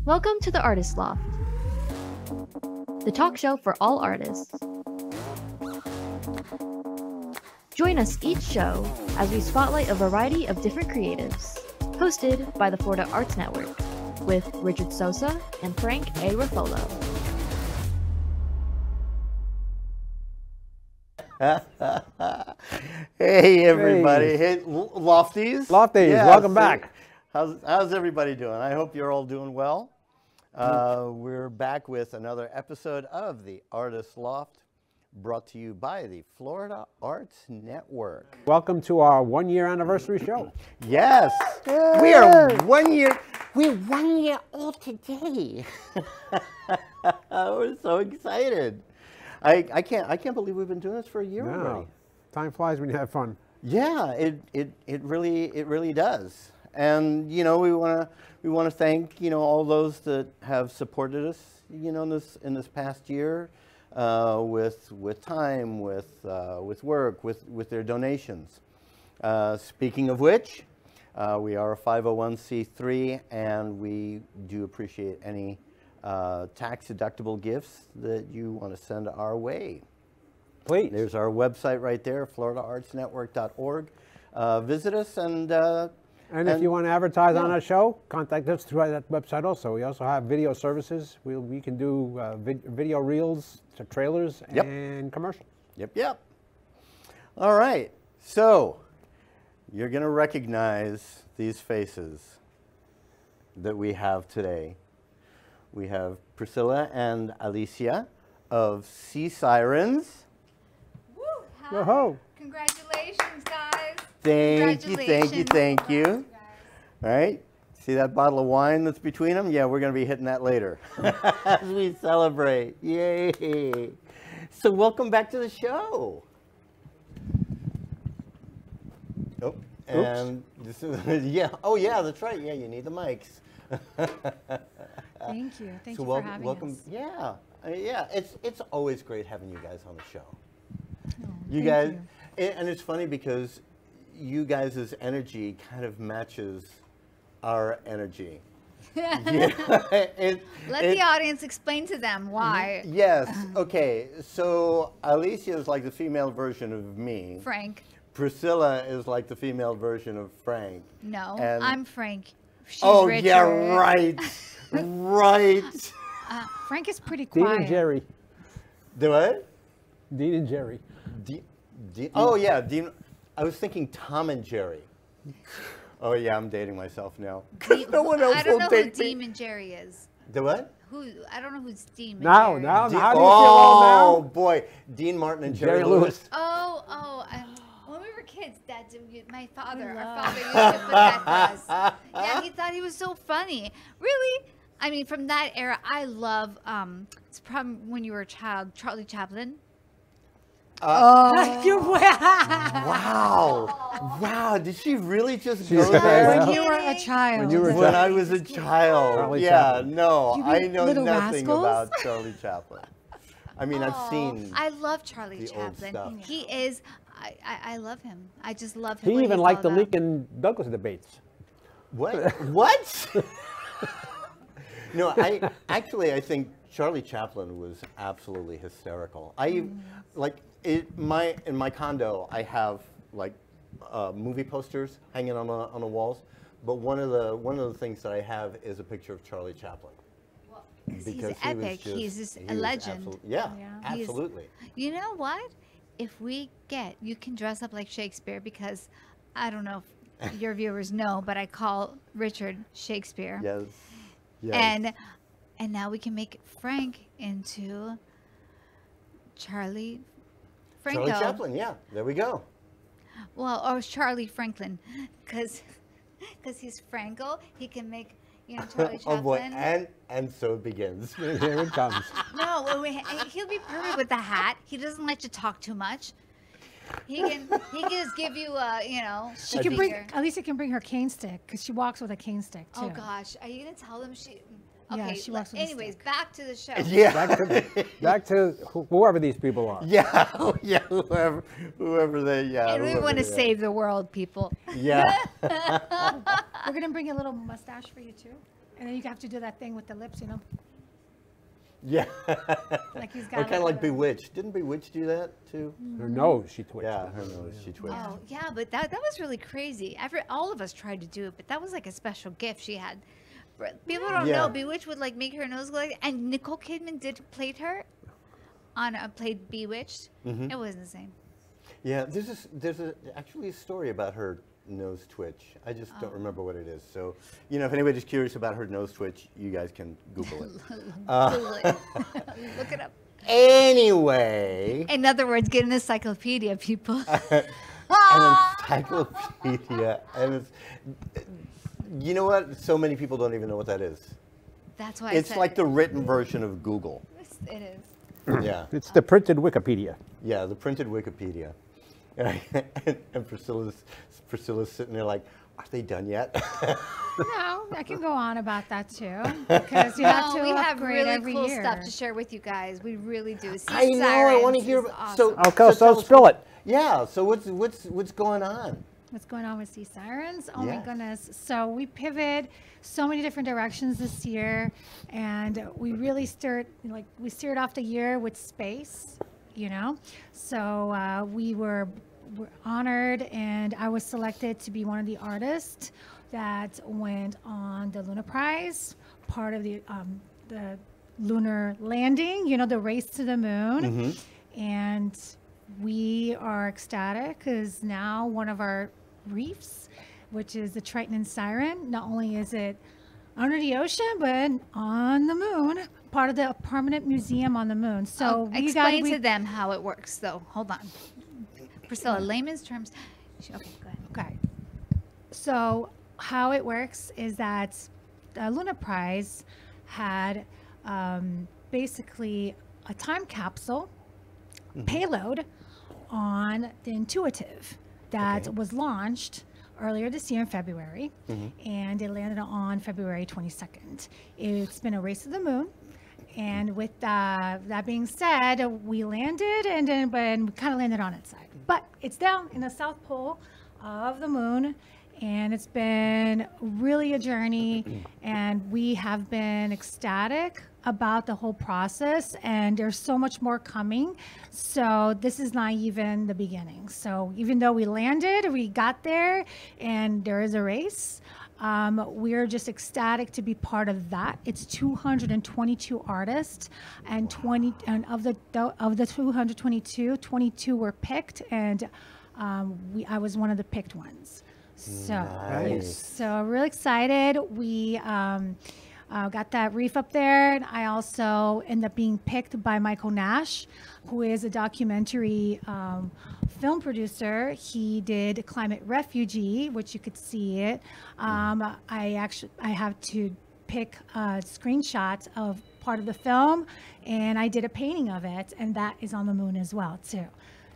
Welcome to the Artist Loft, the talk show for all artists. Join us each show as we spotlight a variety of different creatives, hosted by the Florida Arts Network, with Richard Sosa and Frank A. Ruffolo. Hey everybody, hey Lofties. Lofties, Yeah, welcome back. How's everybody doing? I hope you're all doing well. We're back with another episode of the Artist Loft, brought to you by the Florida Arts Network. Welcome to our 1-year anniversary show. Yes, we are 1 year. We're 1 year old today. We're so excited. I can't believe we've been doing this for a year already. Time flies when you have fun. Yeah, it really does. And you know, we want to thank all those that have supported us in this past year with time, with work, with their donations. Speaking of which, we are a 501c3, and we do appreciate any tax-deductible gifts that you want to send our way. Please. There's our website right there, floridaartsnetwork.org. Visit us and if you want to advertise on our show, contact us through that website also. We also have video services. We can do video reels, trailers, and commercials. Yep. All right. So you're going to recognize these faces that we have today. We have Priscila and Alicia of Sea Sirens. Woo! Hi. Whoa. Congratulations, guys. Thank you. All right. See that bottle of wine that's between them? Yeah, we're going to be hitting that later as we celebrate. Yay. So welcome back to the show. Oh, and this is, yeah. Oh, yeah, that's right. Yeah, you need the mics. Thank you. Thank So you for having welcome. us. Yeah. Yeah, it's always great having you guys on the show. Oh, You guys, and it's funny because you guys' energy kind of matches our energy. Let the audience explain to them why. Yes. Okay. So Alicia is like the female version of me. Frank. Priscila is like the female version of Frank. No, And I'm Frank. She's Richard. yeah, right. Right. Frank is pretty Dean quiet. and Jerry. Do what? Dean and Jerry. Oh yeah, Dean. I was thinking Tom and Jerry. Oh yeah, I'm dating myself now. No one else I don't know will who date me. Dean and Jerry is. The what? I don't know who's Dean and Now, Jerry. how do you feel Oh now? boy, Dean Martin and Jerry Jerry Lewis. When we were kids, my father, our father used to put that to us. Yeah, he thought he was so funny. Really? I mean, from that era, I love, it's probably when you were a child, Charlie Chaplin. Wow, did she really just go said there? that. When you were a child. When you were a When I was a child. Charlie Yeah, Chaplin. no, You I mean know Little nothing Rascals? about Charlie Chaplin. I mean, I've seen. I love Charlie the old Chaplin. stuff. He is, I love him. I just love him. He what even he's liked the all about. Lincoln Douglas debates. What? What? No, I think Charlie Chaplin was absolutely hysterical. In my condo, I have like movie posters hanging on the walls, but one of the things that I have is a picture of Charlie Chaplin. He's epic. He's just a legend. Yeah, He's- absolutely. You know what? If we you can dress up like Shakespeare, because I don't know if your viewers know, but I call Richard Shakespeare. Yes. Yes. And now we can make Frank into Charlie Franco. Charlie Chaplin. Yeah, there we go. Well, or Charlie Franklin, because he's Franco. He can make Charlie Chaplin. Oh boy, and so it begins. Here it comes. No, he'll be perfect with the hat. He doesn't like to talk too much. He can just give you She can Alicia can bring her cane stick because she walks with a cane stick too. Oh gosh, are you gonna tell them she? Okay. Yeah, she walks with a anyways, stick. back to the show. Yeah. Back to whoever these people are. Yeah. Whoever they. Yeah. And we whoever want to they are. save the world, people. Yeah. We're gonna bring a little mustache for you too. And then you have to do that thing with the lips, you know? Yeah. Like he's Or got kind of like a- Bewitched. Didn't Bewitched do that too? Her nose, she twitched. Yeah, her nose, she twitched. Oh, yeah, but that was really crazy. All of us tried to do it, but that was like a special gift she had. People don't Yeah. know Bewitched would like make her nose go like, and Nicole Kidman played her on played Bewitched. Mm-hmm. It wasn't the same. Yeah, there's actually a story about her nose twitch. I just don't remember what it is. So, you know, if anybody's curious about her nose twitch, you guys can Google it. Google it. Look it up. Anyway, In other words, get an encyclopedia, people. an encyclopedia, and it's, you know what? So many people don't even know what that is. That's why It's I said like the written version of Google. it is. Yeah, It's the printed Wikipedia. yeah, the printed Wikipedia. And Priscilla's sitting there like, are they done yet? No, I can go on about that too. Because you have to we have upgrade really every cool year. stuff to share with you guys. We really do. Sea I know. I want to Sirens hear. is awesome. Okay, tell so us spill it. Yeah. So what's going on? What's going on with Sea Sirens? Oh my Yes. goodness. So we pivoted so many different directions this year, and we really steered off the year with space, you know? So we were honored, and I was selected to be one of the artists that went on the Luna Prize, part of the lunar landing, you know, the race to the moon. And we are ecstatic because now one of our reefs, which is the Triton and Siren, not only is it under the ocean, but on the moon, part of the permanent museum on the moon. So we explain got to them how it works, though. Hold on. Priscilla, layman's terms. Okay, go ahead. Okay. So how it works is that the Luna Prize had basically a time capsule payload on the Intuitive that was launched earlier this year in February, and it landed on February 22nd. It's been a race to the moon. And with that being said, we landed and we kind of landed on its side. But it's down in the South Pole of the moon, and it's been really a journey, and we have been ecstatic about the whole process, and there's so much more coming. So this is not even the beginning. So even though we landed, we got there, and there is a race. We're just ecstatic to be part of that. It's 222 artists, and of the 222, 22 were picked, and I was one of the picked ones. So, Nice. so I'm really excited. We got that reef up there, and I also ended up being picked by Michael Nash, who is a documentary film producer. He did Climate Refugee, which you could see it. I have to pick screenshots of part of the film, and I did a painting of it, and that is on the moon as well too.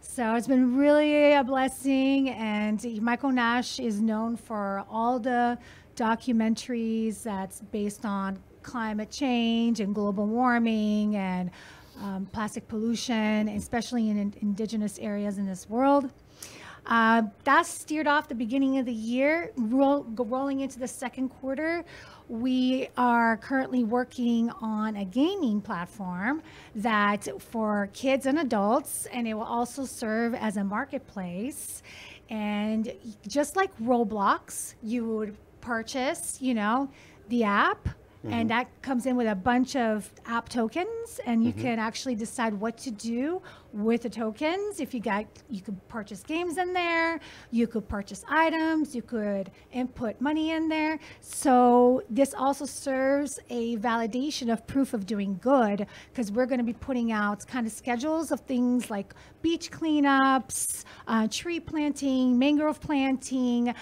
So it's been really a blessing, and Michael Nash is known for all the documentaries that's based on climate change and global warming and plastic pollution, especially in indigenous areas in this world. That steered off the beginning of the year, rolling into the second quarter. We are currently working on a gaming platform that for kids and adults, and it will also serve as a marketplace. And just like Roblox, you would purchase, you know, the app, and that comes in with a bunch of app tokens, and you can actually decide what to do with the tokens. You could purchase games in there, you could purchase items, you could input money in there. So this also serves a validation of proof of doing good, because we're going to be putting out kind of schedules of things like beach cleanups, tree planting, mangrove planting,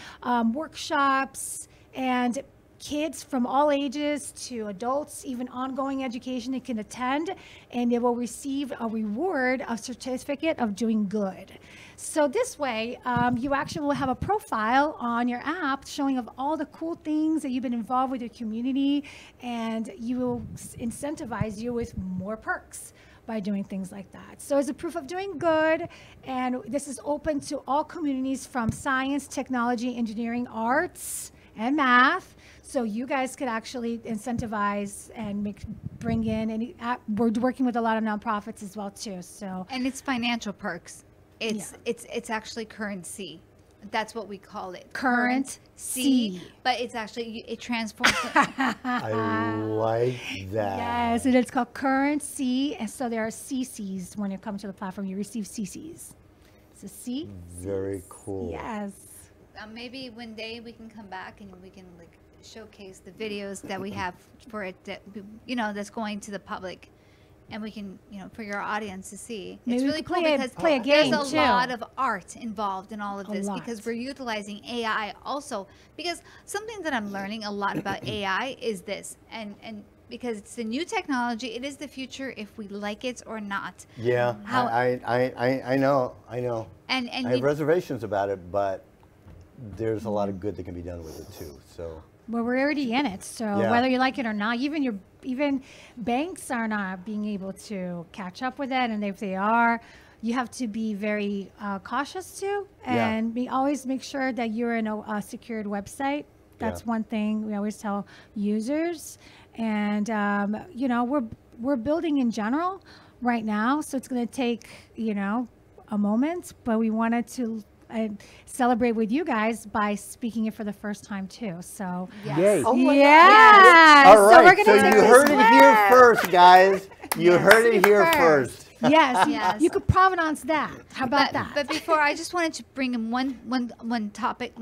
workshops, and kids from all ages to adults, even ongoing education they can attend, and they will receive a reward, a certificate of doing good. So this way, you actually will have a profile on your app showing of all the cool things that you've been involved with your community, and you will incentivize you with more perks by doing things like that. So it's a proof of doing good, and this is open to all communities from science, technology, engineering, arts, and math. So you guys could actually incentivize and bring in any. We're working with a lot of nonprofits as well too. So And it's financial perks. It's actually currency. That's what we call it. Currency. But it's actually, it transforms. I like that. Yes, and it's called currency. And so there are CCs when you come to the platform. You receive CCs. It's a C. Very cool. Yes. Maybe one day we can come back and we can like showcase the videos that we have for it that, you know, that's going to the public. And we can, you know, for your audience to see. Maybe It's we really could cool play because a game, there's a too. lot of art involved in all of A this lot. because we're utilizing AI also. Because something that I'm learning a lot about AI is this, and because it's the new technology, it is the future if we like it or not. Yeah, How- I know. And I have reservations about it, but there's a lot of good that can be done with it too. So. Well, we're already in it. So Yeah. whether you like it or not, even banks are not being able to catch up with it. And if they are, you have to be very cautious too, and always make sure that you're in a secured website. That's one thing we always tell users. And you know, we're building in general right now, so it's going to take, you know, a moment, but we wanted to celebrate with you guys by speaking it for the first time too. So Yay. Oh my yeah. All So right, we're gonna so take you this heard it here clip. first, guys. You heard it here first. Yes, Yes. you could provenance that. How about that? But before, I just wanted to bring in one topic,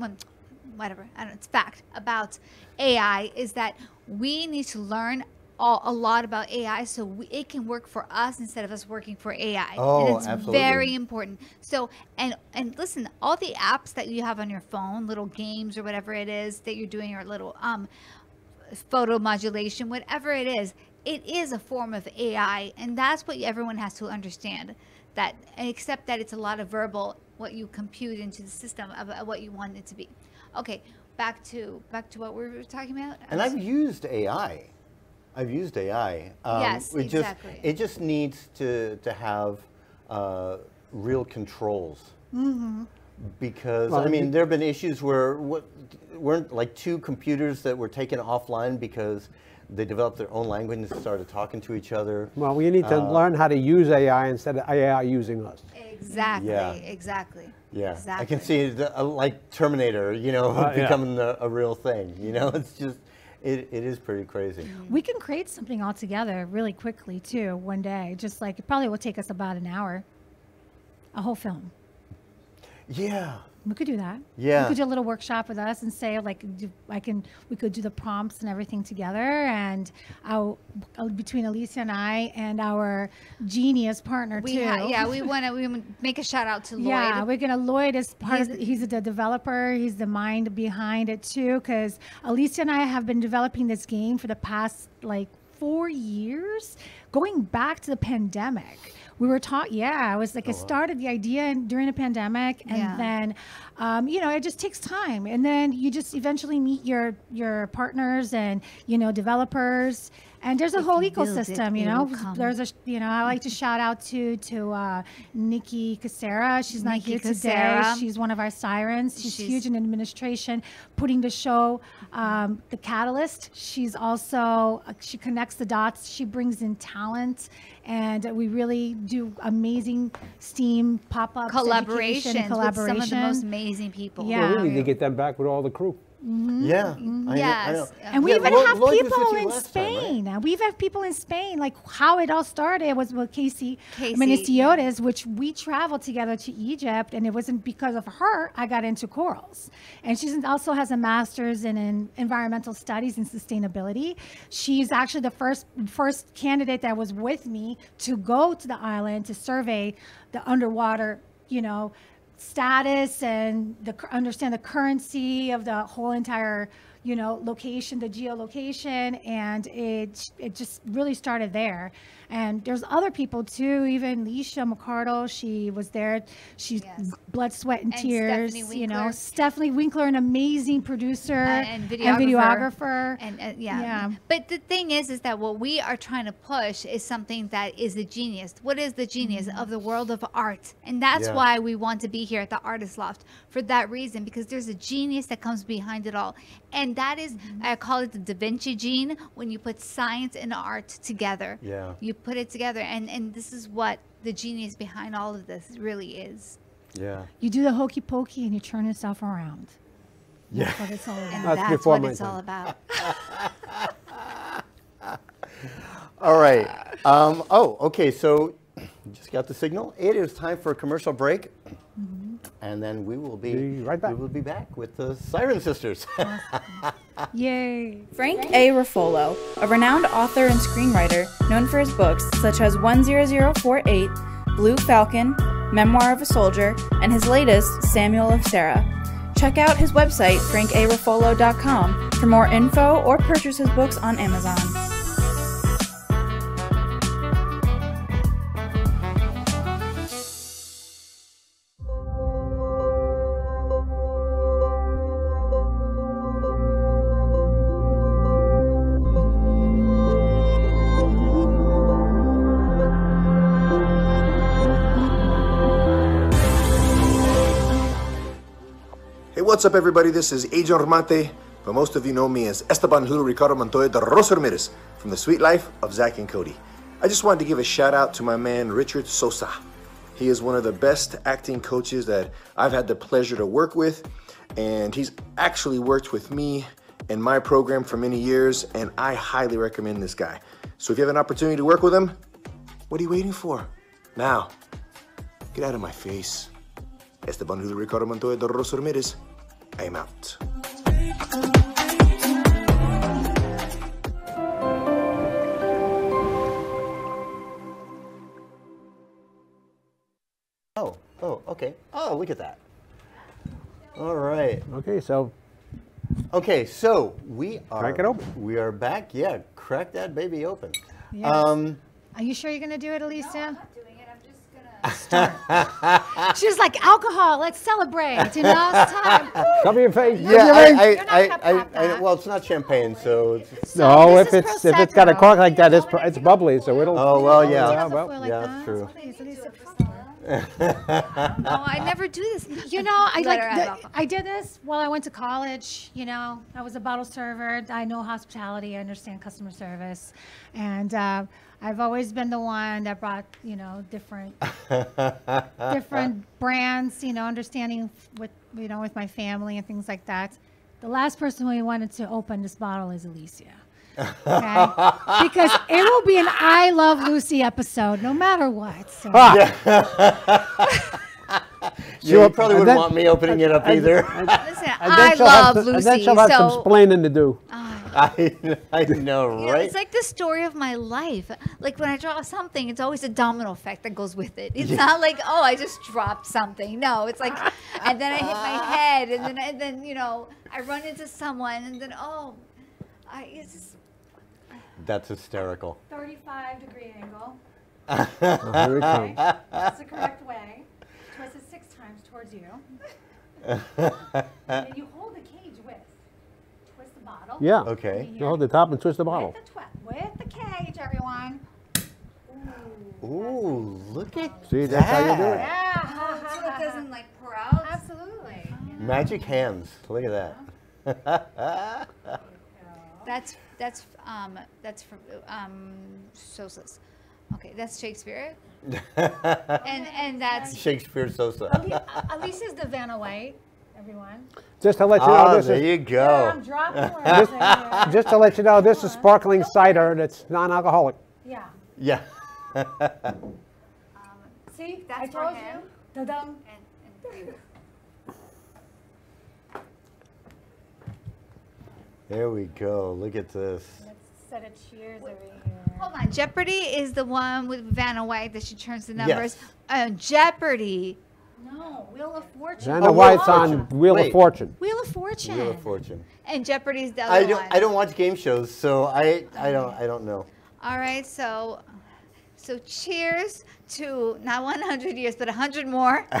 whatever, I don't know, it's fact about AI is that we need to learn a lot about AI so it can work for us instead of us working for AI. Oh, and it's absolutely. very important. So, and listen, all the apps that you have on your phone, little games or whatever it is that you're doing, or little photo modulation, whatever it is a form of AI, and that's what everyone has to understand. That, except that it's a lot of verbal, what you compute into the system of what you want it to be. Okay, back to what we were talking about. And I've used AI. Yes, exactly. It just needs to have real controls. Mm-hmm. Because, Well, I mean, there have been issues where weren't like two computers that were taken offline because they developed their own language and started talking to each other. Well, we need to learn how to use AI instead of AI using us. Exactly, Yeah. exactly. Yeah, Exactly. I can see like Terminator, you know, Yeah. becoming a real thing. You know, it's just, it is pretty crazy. We can create something all together really quickly too, one day. Just like it probably will take us about an hour, a whole film. Yeah. We could do that. Yeah. We could do a little workshop with us and say like, we could do the prompts and everything together, and between Alicia and I and our genius partner We too. we want to make a shout out to Lloyd. Yeah, we're gonna. Lloyd is part of. He's the developer. He's the mind behind it too. Because Alicia and I have been developing this game for the past like 4 years, going back to the pandemic. We were taught. Yeah, I was like, I started the idea during the pandemic, and Yeah. then, you know, it just takes time, and then you just eventually meet your partners and developers. And there's a whole you build it, ecosystem, it know. will come. There's I like to shout out to Nikki Casera. She's not Nikki here today. Casera. She's one of our sirens. She's She's- huge in administration, putting the show, the catalyst. She's also she connects the dots. She brings in talent, and we really do amazing STEAM pop-ups, Collaboration education, with some of the most amazing people. Yeah. Well, we need to get them back with all the crew. Yeah. I know. Yes. And we Yeah, even Lloyd- have Lloyd was people with you in last time, right? Spain. We have people in Spain. Like how it all started was with Casey Casey, Menistiotis, which we traveled together to Egypt, and it wasn't because of her I got into corals. And she also has a master's in environmental studies and sustainability. She's actually the first candidate that was with me to go to the island to survey the underwater, status and understand the currency of the whole entire, you know, location, the geolocation, and it just really started there. And there's other people too, even Alicia Carreno, she was there. She's blood, sweat, and tears. Stephanie you know, Winkler. Stephanie Winkler, an amazing producer and videographer. And Yeah. But the thing is that what we are trying to push is something that is the genius. What is the genius of the world of art? And that's why we want to be here at the Artist Loft, for that reason, because there's a genius that comes behind it all. And that is, I call it the Da Vinci gene, when you put science and art together. Yeah. You put it together, and this is what the genius behind all of this really is. Yeah. You do the hokey pokey and you turn yourself around. Yeah. That's what it's all about. And That's that's before what my it's all time. about. All right. Oh, okay. So just got the signal. It is time for a commercial break. And then we will Be right back. We will be back with the Siren Sisters. Yay. Frank A. Ruffolo, a renowned author and screenwriter known for his books such as 10048, Blue Falcon, Memoir of a Soldier, and his latest, Samuel of Sarah. Check out his website, frankaruffolo.com, for more info or purchase his books on Amazon. Hey, what's up, everybody? This is Agent Romante, but most of you know me as Esteban Julio Ricardo Montoya de Rosa Ramirez from The Sweet Life of Zach and Cody. I just wanted to give a shout out to my man Richard Sosa. He is one of the best acting coaches that I've had the pleasure to work with, and he's actually worked with me in my program for many years, and I highly recommend this guy. So if you have an opportunity to work with him, what are you waiting for? Now, get out of my face. Esteban Julio Ricardo Montoya de Rosa Ramirez. I am out. Oh, okay. Oh, look at that. All right. Okay, so Okay, so we are. Crack it open. We are back. Yeah, crack that baby open. Yes. Are you sure you're going to do it, Alicia? She's like, alcohol, let's celebrate. You know, it's time. cover your face. Yeah, Cover your face. You're not gonna pop that. well, it's not champagne, so it's. No, this if is it's got a Prosecco. cork like that, it's bubbly, so it'll. Oh well, It yeah. doesn't well, feel like yeah, that. that's true. Please, Alicia, proper. No, I never do this. You know, I Let her have I did this while I went to college. You know, I was a bottle server. I know hospitality. I understand customer service, and I've always been the one that brought, you know, different brands. You know, understanding with with my family and things like that. The last person who wanted to open this bottle is Alicia. Okay? Because it will be an I Love Lucy episode, no matter what. So. You probably and wouldn't then- want me opening it up either. Listen, And then I she'll love have to- Lucy. And then she'll have some So explaining to do. I know, yeah, right? it's like the story of my life. Like when I draw something, it's always a domino effect that goes with it. It's not like, oh, I just dropped something. No, it's like, and then I hit my head, and then you know, I run into someone, and then it's just, That's hysterical. 35-degree angle. Here it comes. That's the correct way. Twist it 6 times towards you. And then you hold the cage with. Twist the bottle. Yeah. Okay. You hold the top and twist the bottle. With the cage, everyone. Ooh, look at See, that's how you do it. Yeah. so it doesn't like pour out. Absolutely. Magic hands. Look at that. That's from Sosa's. Okay, that's Shakespeare. and that's Shakespeare Sosa. Alicia's the Vanna White, everyone. Just to let you know, this there is you go. I'm dropping words. just to let you know, this is sparkling cider that's non-alcoholic. Yeah. Yeah. See, That's I for told him. you. Da-dum. and you. There we go. Look at this. Let's set a cheers over here. Hold on, Jeopardy is the one with Vanna White that she turns the numbers. Jeopardy No, Wheel of Fortune. I don't know why it's Wheel of on Fortune. Wheel Wait. of Fortune. Wheel of Fortune. Wheel of Fortune. And Jeopardy's the other one. I don't watch game shows, so I don't know. All right, so cheers to not 100 years, but 100 more. For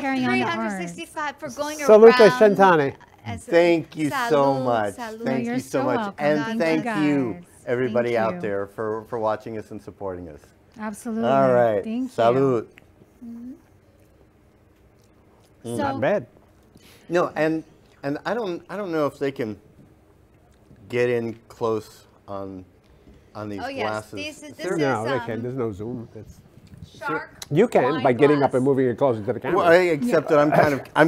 Carry on the 365 for going Salute around. Centani. Thank you so Salud, much. salud. Thank You're you so so much. welcome. And Thank thank you you, guys. everybody Thank out you. there for watching us and supporting us. Absolutely. All right. Thank Salud. you. Not bad. No, and I don't know if they can get in close on these Oh, yes. glasses. This No, is they can. There's no zoom. It's, shark. you can wine by getting glass. up and moving it closer to the camera. Well, except that I'm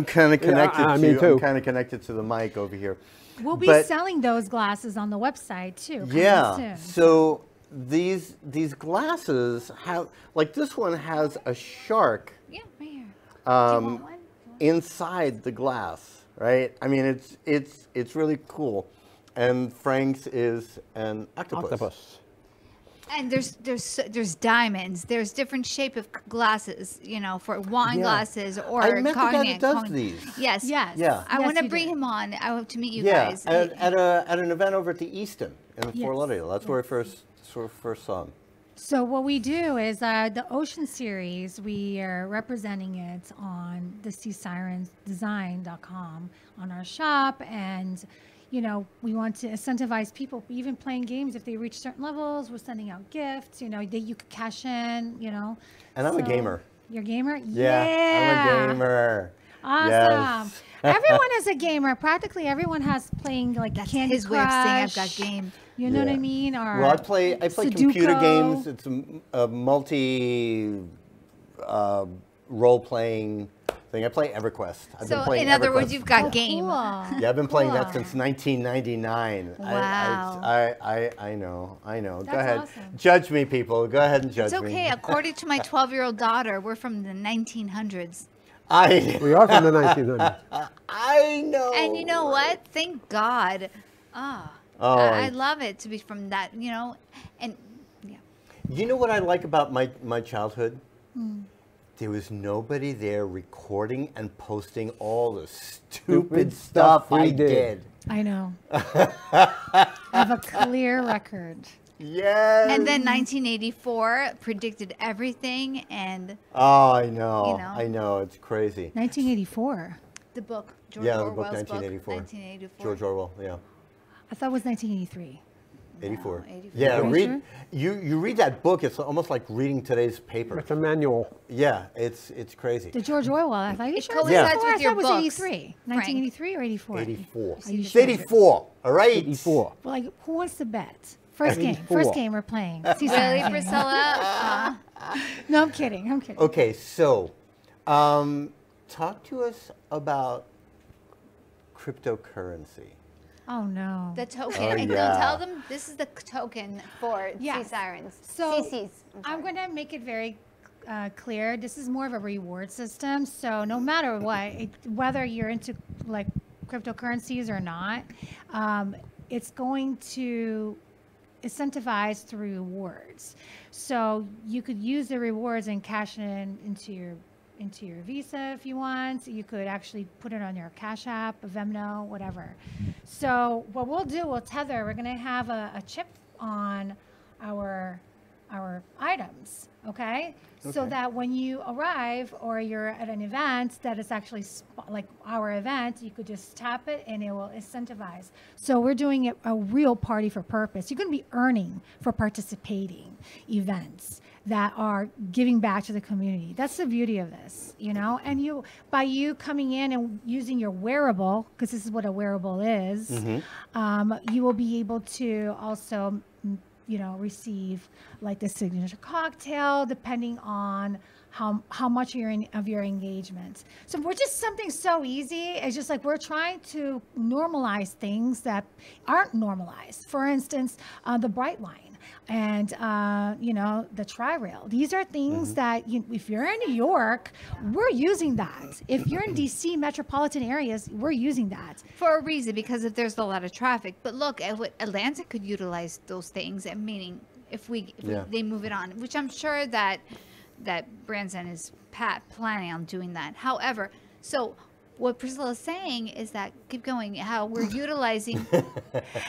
kind of connected me to too. I'm kind of connected to the mic over here. We'll be But- selling those glasses on the website too. coming Yeah. soon. So these glasses have, like, this one has a shark Yeah, right here. Do you want one? inside the glass, right? I mean, it's really cool. And Frank's is an octopus. And there's diamonds. There's different shape of glasses, for wine Yeah. glasses or I met the guy cognac. that does these. Yes. Yes. Yeah. I Yes, want to you bring did. him on. I hope to meet you Yeah, guys. at an event over at the Easton in Fort Yes. Lauderdale. That's where I first saw him. So what we do is the Ocean series, we are representing it on the SeaSirensDesign.com on our shop, and we want to incentivize people even playing games. If they reach certain levels, we're sending out gifts, that you could cash in, And I'm a So- gamer. You're a gamer? Yeah, I'm a gamer. Awesome. Yes. Everyone is a gamer. Practically everyone has playing like That's Candy his way of saying I've got Crush. game. You know what I Yeah. mean? Or Well, I play computer Sudoku. games. It's a multi role playing thing. I play EverQuest. I've been So playing in other EverQuest words, you've got Oh, game. cool. Yeah, I've been playing that Cool. since 1999. Wow. I know. Go That's ahead. awesome. Judge me, people. Go ahead and judge It's me. okay. According to my 12-year-old daughter, we're from the 1900s. We are from the 1900s. I know. And you know what? Thank God. I love it to be from that, and yeah. You know what I like about my childhood? There was nobody there recording and posting all the stupid stuff we I did. did. I know. I have a clear record. Yes. And then 1984 predicted everything, and Oh, I know. You know. I know. It's crazy. 1984. the book, George Yeah, the book Orwell's 1984. 1984. George Orwell. Yeah. I thought it was 1983. 84. 84. Yeah, Are you read you read that book. It's almost like reading today's paper. It's a manual. Yeah, it's crazy. The George Orwell. I thought you It sure coincides it was 84? with I your thought it was books, 83. Frank. 1983 or 84? 84. Are you It's sure? 84. All right. 84. Well, like, who wants to bet? First game. 84. First game we're playing. Really, Priscilla? No, I'm kidding. I'm kidding. Okay, so talk to us about cryptocurrency. Oh, no. The token. Oh, and yeah. don't tell them this is the token for Yes. Sea Sirens. So CCs. I'm going to make it very clear. This is more of a reward system. So no matter what, whether you're into like cryptocurrencies or not, it's going to incentivize through rewards. So you could use the rewards and cash it into your Visa if you want. You could actually put it on your Cash App, a Venmo, whatever. So what we'll do, we're going to have a chip on our items, okay? So that when you arrive or you're at an event that is actually like our event, you could just tap it and it will incentivize. So we're doing it a real party for purpose. You're going to be earning for participating events that are giving back to the community. That's the beauty of this, and by you coming in and using your wearable, because this is what a wearable is, you will be able to also receive like the signature cocktail, depending on how much of your engagement. So we're just something so easy. It's just like we're trying to normalize things that aren't normalized. For instance, the Bright Line and the Tri-Rail. These are things that if you're in New York, we're using that. If you're in DC metropolitan areas, we're using that. For a reason, because if there's a lot of traffic. But look, Atlanta could utilize those things, and meaning if they move it on, which I'm sure that Branson is planning on doing that. However, so what Priscilla is saying is that, keep going, how we're utilizing.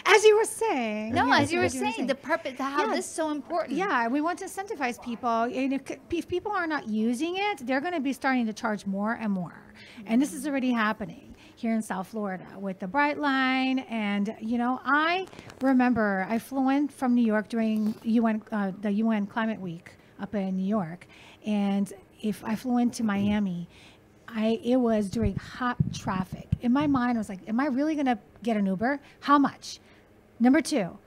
As you were saying. No, yes, as you were saying, the purpose, how this is so important. Yeah, we want to incentivize people. And if people are not using it, they're going to be starting to charge more and more. And this is already happening here in South Florida with the Bright Line. And, you know, I remember I flew in from New York during the UN Climate Week up in New York. And if I flew into Miami, it was during hot traffic. In my mind, I was like, am I really going to get an Uber? How much? Number two,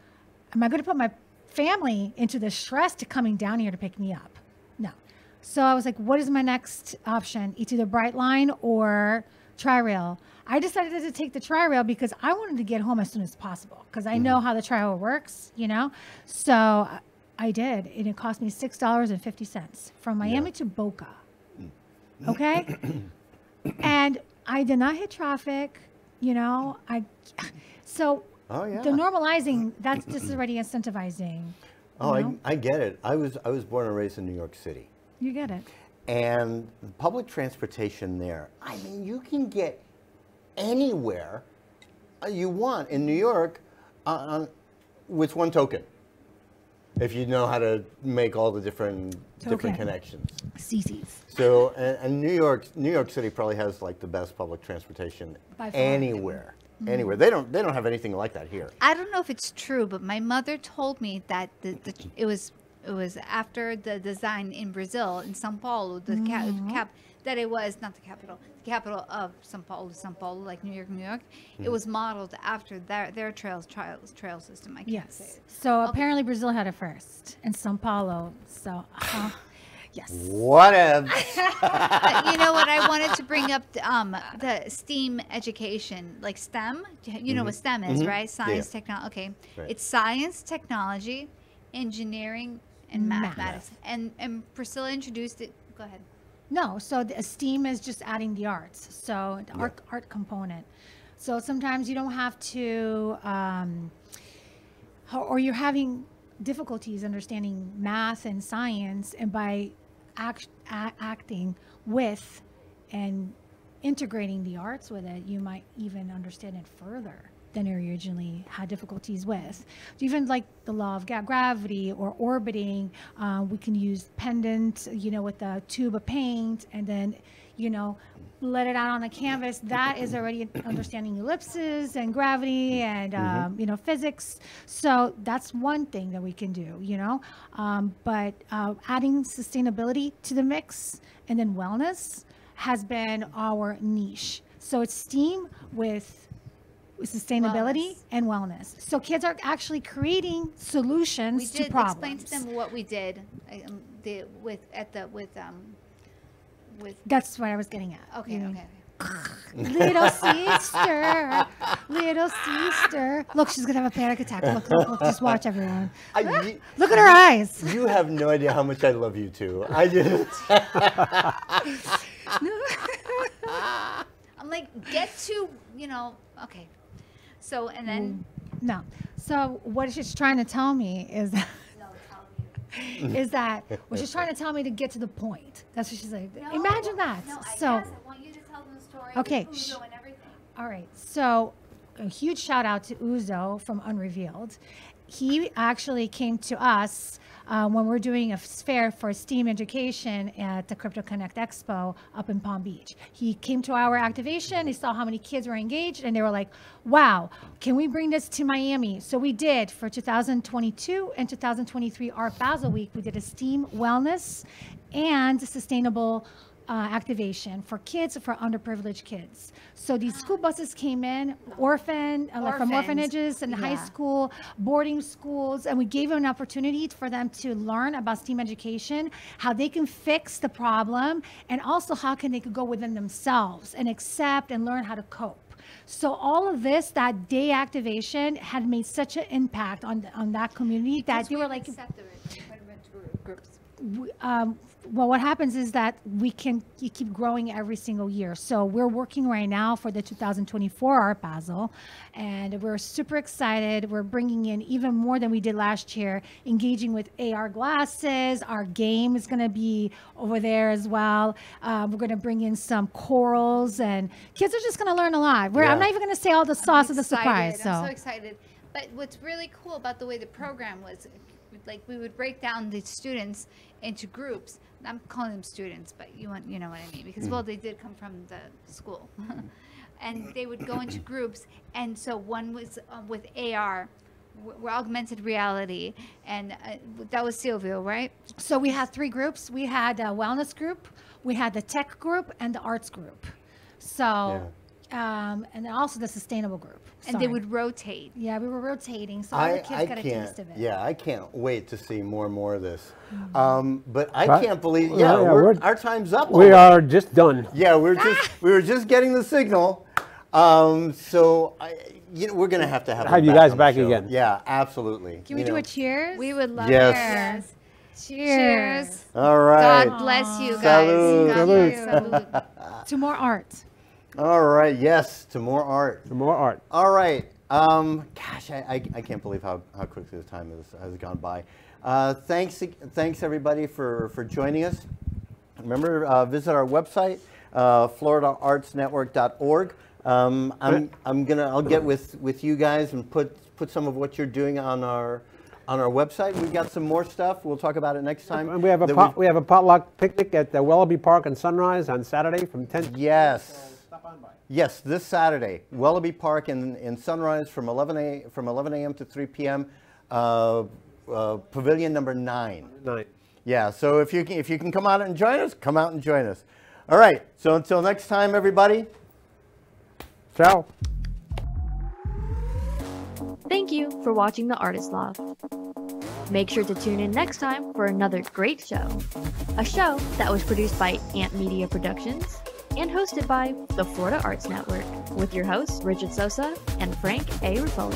am I going to put my family into the stress to coming down here to pick me up? No. So I was like, what is my next option? It's either Bright Line or Tri-Rail. I decided to take the Tri-Rail because I wanted to get home as soon as possible because I know how the Tri-Rail works, you know? So I did, and it cost me $6.50 from Miami to Boca. Okay? And I did not hit traffic, you know? So the normalizing, this is already incentivizing. Oh, I get it. I was born and raised in New York City. You get it. And public transportation there, I mean, you can get anywhere you want in New York with one token. If you know how to make all the different connections. CCs. So, and New York City probably has like the best public transportation anywhere. Anywhere. They don't have anything like that here. I don't know if it's true, but my mother told me that it was after the design in Brazil, in São Paulo, that it was not the capital of São Paulo, like New York. It was modeled after their trail system. I can't say it. So apparently Brazil had it first, and São Paulo. So yes. Whatever. You know what? I wanted to bring up the STEAM education, like STEM. You know what STEM is, right? Science, technology. Okay, right. It's science, technology, engineering, and mathematics. And Priscilla introduced it. Go ahead. No, so the STEAM is just adding the arts, so the art component. So sometimes you don't have to, or you're having difficulties understanding math and science, and by acting with and integrating the arts with it, you might even understand it further than you originally had difficulties with. Even like the law of gravity or orbiting, we can use pendant, you know, with a tube of paint, and then, you know, let it out on a canvas. That is already understanding ellipses and gravity and, you know, physics. So that's one thing that we can do, you know, but adding sustainability to the mix and then wellness has been our niche. So it's STEAM with sustainability and wellness. So kids are actually creating solutions to problems. Explain to them what we did with. That's what I was getting at. Okay. Okay. Little sister. Look, she's gonna have a panic attack. Look, just watch everyone. Look at her eyes. You have no idea how much I love you two. I just. I'm like, get to, you know, okay. So, and then. No. So what she's trying to tell me is that. Is that what she's trying to tell me to get to the point? That's what she's like. No, imagine that. No, so, I want you to tell them the story. Okay. Uzo and everything. All right. So, a huge shout out to Uzo from Unrevealed. He actually came to us when we're doing a fair for STEAM education at the Crypto Connect Expo up in Palm Beach. He came to our activation, he saw how many kids were engaged, and they were like, wow, can we bring this to Miami? So we did for 2022 and 2023 Art Basel Week. We did a STEAM wellness and sustainable activation for kids, for underprivileged kids. So these school buses came in, like from orphanages and high school, boarding schools, and we gave them an opportunity for them to learn about STEAM education, how they can fix the problem, and also how they could go within themselves and accept and learn how to cope. So all of this, that day activation, had made such an impact on that community that they were like, groups. well, what happens is that you keep growing every single year. So we're working right now for the 2024 Art Basel, and we're super excited. We're bringing in even more than we did last year, engaging with AR glasses. Our game is going to be over there as well. We're going to bring in some corals, and kids are just going to learn a lot. I'm not even going to say all the sauce of the surprise. I'm so excited. But what's really cool about the way the program was, like we would break down the students into groups. I'm calling them students, but you know what I mean, because well, they did come from the school, and they would go into groups. And so one was with AR, augmented reality, and that was Silvio, right? So we had 3 groups. We had a wellness group, we had the tech group, and the arts group. So, and then also the sustainable group. And they would rotate. Yeah, we were rotating, so all the kids got a taste of it. Yeah, I can't wait to see more and more of this. But I can't believe, our time's up. We are just done. Yeah, we were just getting the signal. So we're gonna have to have you guys back again. Yeah, absolutely. Can we do a cheers? We would love Yes. it. Cheers. All right. God bless you guys. Salud. God bless you. To more art. All right. Yes, to more art. To more art. All right. Gosh, I can't believe how quickly the time has gone by. Thanks everybody for joining us. Remember, visit our website, floridaartsnetwork.org. I'll get with you guys and put some of what you're doing on our website. We've got some more stuff. We'll talk about it next time. And we have a potluck picnic at the Wellaby Park and Sunrise on Saturday from 10. Yes. Yes, this Saturday, Wellaby Park in Sunrise from 11 a.m. to 3 p.m. Pavilion number 9. 9. Yeah. So if you can come out and join us, come out and join us. All right. So until next time, everybody. Ciao. Thank you for watching The Artist Loft. Make sure to tune in next time for another great show. A show that was produced by Ant Media Productions and hosted by the Florida Arts Network with your hosts, Richard Sosa and Frank A. Ruffolo.